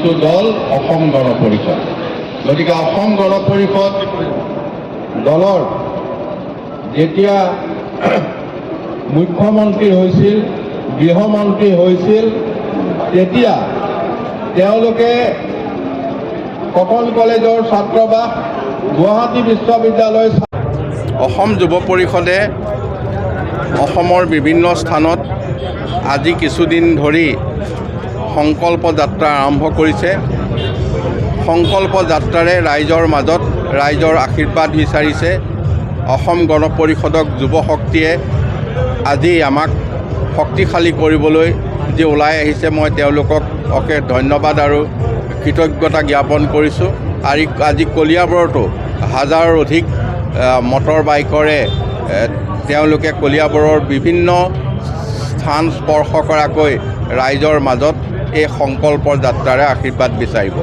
যিটো দল অসম গণ পৰিষদ। গতিকে অসম গণ পৰিষদ দলৰ যেতিয়া মুখ্যমন্ত্ৰী হৈছিল, গৃহমন্ত্ৰী হৈছিল, তেতিয়া তেওঁলোকে কটন কলেজৰ ছাত্ৰবাস, গুৱাহাটী বিশ্ববিদ্যালয়। অসম যুৱ পৰিষদে অসমৰ বিভিন্ন স্থানত আজি কিছুদিন ধৰি সংকল্প যাত্ৰা আৰম্ভ কৰিছে। সংকল্প যাত্ৰাৰে ৰাইজৰ মাজত ৰাইজৰ আশীৰ্বাদ বিচাৰিছে। অসম গণ পৰিষদক যুৱ শক্তিয়ে আজি আমাক শক্তিশালী কৰিবলৈ যি ওলাই আহিছে, মই তেওঁলোকক অশেষ ধন্যবাদ আৰু কৃতজ্ঞতা জ্ঞাপন কৰিছোঁ। আজি কলিয়াবৰতো হাজাৰৰ অধিক মটৰ বাইকৰে তেওঁলোকে কলিয়াবৰৰ বিভিন্ন স্থান স্পৰ্শ কৰাকৈ ৰাইজৰ মাজত এই সংকল্প যাত্ৰাৰে আশীৰ্বাদ বিচাৰিব।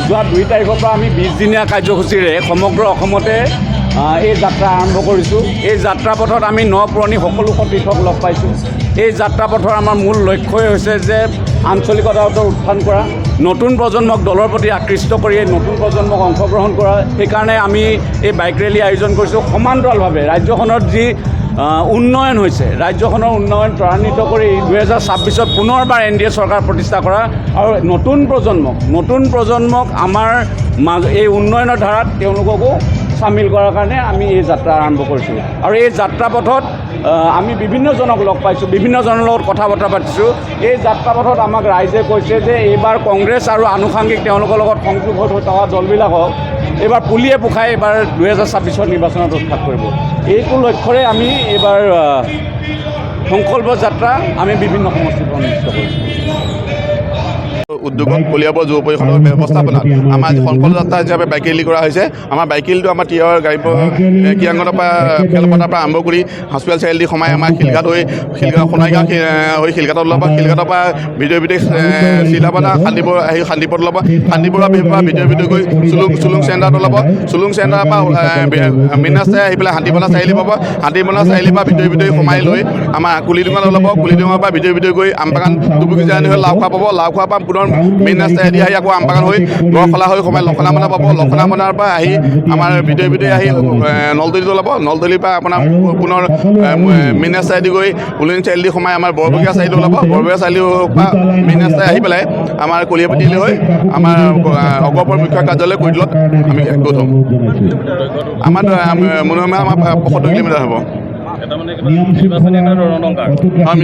যোৱা 2 তাৰিখৰ পৰা আমি 20 দিনীয়া কাৰ্যসূচীৰে সমগ্ৰ অসমতে এই যাত্ৰা আৰম্ভ কৰিছোঁ। এই যাত্ৰাপথত আমি ন পুৰণি সকলো সতীৰ্থক লগ পাইছোঁ। এই যাত্ৰাপথৰ আমাৰ মূল লক্ষ্যই হৈছে যে আঞ্চলিকতাৰ উত্থান কৰা, নতুন প্ৰজন্মক দলৰ প্ৰতি আকৃষ্ট কৰি এই নতুন প্ৰজন্মক অংশগ্ৰহণ কৰা। সেইকাৰণে আমি এই বাইক ৰেলী আয়োজন কৰিছোঁ। সমান্তৰালভাৱে ৰাজ্যখনৰ যি উন্নয়ন হৈছে, ৰাজ্যখনৰ উন্নয়ন ত্বৰান্বিত কৰি 2026ত পুনৰবাৰ NDA চৰকাৰ প্ৰতিষ্ঠা কৰা আৰু নতুন প্ৰজন্মক আমাৰ এই উন্নয়নৰ ধাৰাত তেওঁলোককো চামিল কৰাৰ কাৰণে আমি এই যাত্ৰা আৰম্ভ কৰিছোঁ। আৰু এই যাত্ৰাপথত আমি বিভিন্নজনক লগ পাইছোঁ, বিভিন্নজনৰ লগত কথা বতৰা পাতিছোঁ। এই যাত্ৰাপথত আমাক ৰাইজে কৈছে যে এইবাৰ কংগ্ৰেছ আৰু আনুষাংগিক তেওঁলোকৰ লগত সংযোগ হৈ থকা দলবিলাকক এইবাৰ পুলিয়ে পোখাই এইবাৰ 2026ৰ নিৰ্বাচনত উৎখাত কৰিব। এইটো লক্ষ্যৰে আমি এইবাৰ সংকল্প যাত্ৰা আমি বিভিন্ন সমষ্টিত অনুষ্ঠিত কৰিছোঁ। উদ্যোগত কলিয়াবৰ যুৱ পৰিষদৰ ব্যৱস্থাপনাত আমাৰ আজি সংকল্প যাত্ৰা হিচাপে বাইক ৰেলী কৰা হৈছে। আমাৰ বাইক ৰেলীটো আমাৰ টিয়ৰ গাড়ী কিয়াংগনৰ পৰা খেলপথাৰৰ পৰা আৰম্ভ কৰি হস্পিটেল চাৰিআলি সোমাই আমাৰ শিলঘাট হৈ সোণাৰীগাঁও হৈ শিলঘাটত ওলাব। শিলঘাটৰ পৰা ভিতৰি চিলাপানা শান্তিপথ ওলাব। শান্তিপুৰৰ পৰা ভিতৰি গৈ চুলুং চেণ্টাৰত ওলাব। চুলুং চেণ্টাৰৰ পৰা মেইন ৰাস্তাই আহি পেলাই হাতীপনা চাৰিআলি পাব। হাতীপনা চাৰিআলিৰ পৰা ভিতৰি সোমাই লৈ আমাৰ কুলিডোঙাত ওলাব। কুলিডোঙাৰ পৰা ভিতৰি গৈ আমবাগান টুপুকি জানি হৈ লাওখোৱা পাব। লাওখোৱাৰ পৰা পুনৰ মেইন ৰাস্তাইদি আহি আকৌ আমবাগান হৈ গড়খলা হৈ সোমাই লখনামনা পাব। লখনামনাৰ পৰা আহি আমাৰ ভিতৰি আহি নলতলিত ওলাব। নলতলিৰ পৰা আপোনাৰ পুনৰ মেইন ৰাস্তাইদি গৈ পুলিন চাৰিআলি সোমাই আমাৰ বৰবগীয়া চাৰিআলি ওলাব। বৰবগীয়া চাৰিআলিৰ পৰা মেইন ৰাস্তাই আহি পেলাই আমাৰ কলিয়াপাতিলৈ হৈ আমাৰ অগপৰ মুখ্য কাৰ্যালয় কৈদলত আমি গোট হ'ম। আমাৰ মনোৰমা আমাৰ 75 কিলোমিটাৰ হ'ব।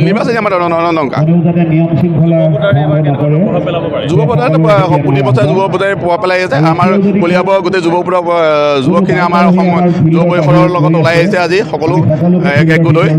নিৰ্বাচনী আমাৰ ৰণদংকা যুৱ ভোটাৰ প্ৰতি বছৰে যুৱ ভোটাৰে পোৱা পেলাই আছে। আমাৰ কলিয়াবৰ গোটেই যুৱকখিনি আমাৰ অসম যুৱ পৰিষদৰ লগত ওলাই আহিছে আজি সকলো এক গোট হৈ।